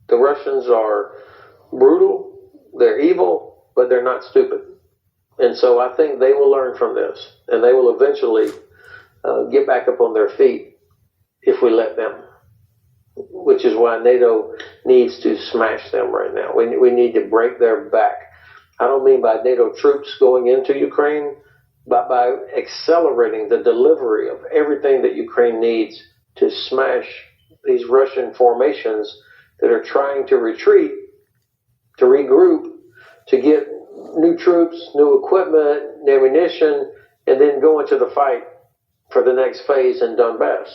The Russians are brutal, they're evil, but they're not stupid. And so I think they will learn from this, and they will eventually get back up on their feet if we let them, which is why NATO needs to smash them right now. We need to break their back. I don't mean by NATO troops going into Ukraine, but by accelerating the delivery of everything that Ukraine needs to smash these Russian formations that are trying to retreat, to regroup, to get new troops, new equipment, ammunition, and then go into the fight for the next phase in Donbass.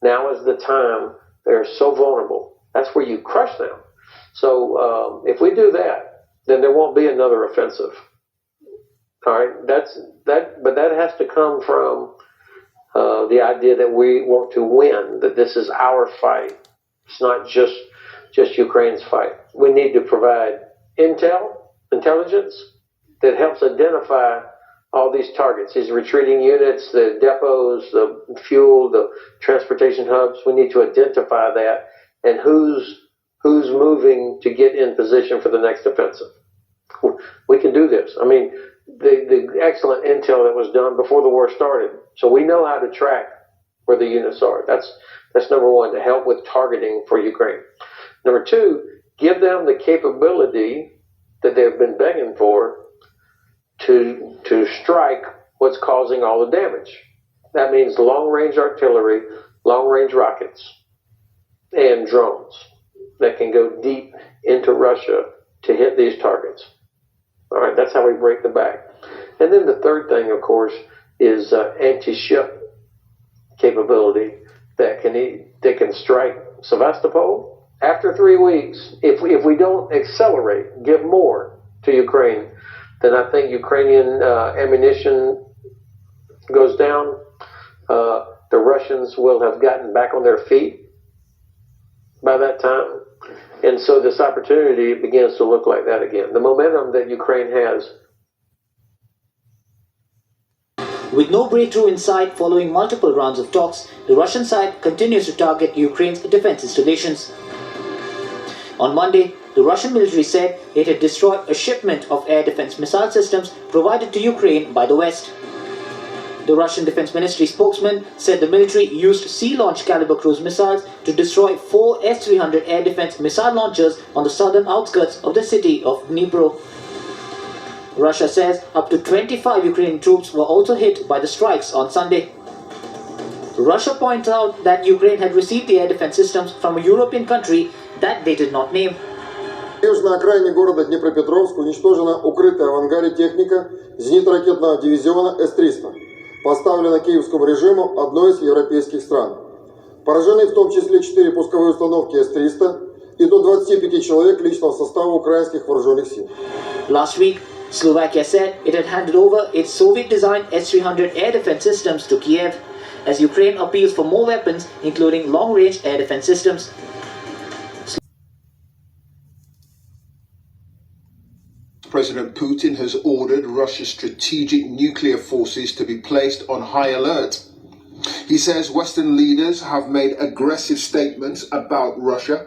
Now is the time. They're so vulnerable. That's where you crush them. So if we do that, then there won't be another offensive. All right, but that has to come from the idea that we want to win, that this is our fight. It's not just Ukraine's fight. We need to provide intelligence that helps identify all these targets, these retreating units, the depots, the fuel, the transportation hubs. We need to identify that and who's moving to get in position for the next offensive. We can do this. I mean, the excellent intel that was done before the war started. So we know how to track where the units are. That's number one, to help with targeting for Ukraine. Number two, give them the capability that they've been begging for to strike what's causing all the damage. That means long-range artillery, long-range rockets, and drones that can go deep into Russia to hit these targets. All right, that's how we break the back. And then the third thing, of course, is anti-ship capability that can strike Sevastopol. After 3 weeks, if we don't accelerate, give more to Ukraine, then I think Ukrainian ammunition goes down. The Russians will have gotten back on their feet by that time. And so this opportunity begins to look like that again. The momentum that Ukraine has. With no breakthrough in sight following multiple rounds of talks, the Russian side continues to target Ukraine's defense installations. On Monday, the Russian military said it had destroyed a shipment of air defense missile systems provided to Ukraine by the West. The Russian Defense Ministry spokesman said the military used sea-launched caliber cruise missiles to destroy 4 S-300 air defense missile launchers on the southern outskirts of the city of Dnipro. Russia says up to 25 Ukrainian troops were also hit by the strikes on Sunday. Russia points out that Ukraine had received the air defense systems from a European country that they did not name. В южной окраине города Днепропетровск уничтожена укрытая в ангаре техника зенитно-ракетного дивизиона С-300, поставлена киевскому режиму одной из европейских стран. Поражены в том числе 4 пусковые установки С-300 и до 25 человек личного состава украинских вооруженных сил. Last week, Slovakia said it had handed over its Soviet-designed S-300 air defense systems to Kiev, as Ukraine appeals for more weapons, including long-range air defense systems. President Putin has ordered Russia's strategic nuclear forces to be placed on high alert. He says Western leaders have made aggressive statements about Russia,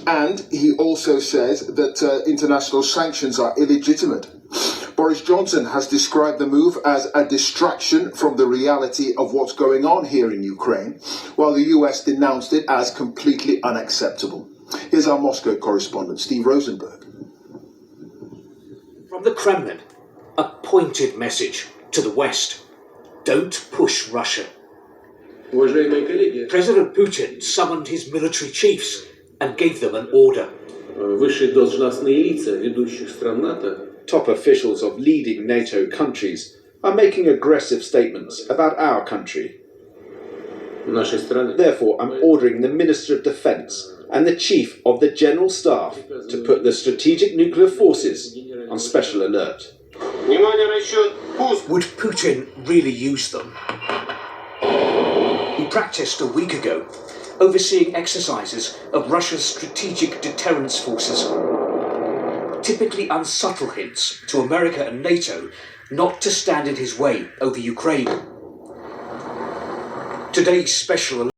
and he also says that international sanctions are illegitimate. Boris Johnson has described the move as a distraction from the reality of what's going on here in Ukraine, while the US denounced it as completely unacceptable. Here's our Moscow correspondent, Steve Rosenberg. From the Kremlin, a pointed message to the West. Don't push Russia. President Putin summoned his military chiefs and gave them an order. Top officials of leading NATO countries are making aggressive statements about our country. Therefore, I'm ordering the Minister of Defense and the Chief of the General Staff to put the strategic nuclear forces on special alert. Would Putin really use them? He practiced a week ago, overseeing exercises of Russia's strategic deterrence forces. Typically unsubtle hints to America and NATO not to stand in his way over Ukraine. Today's special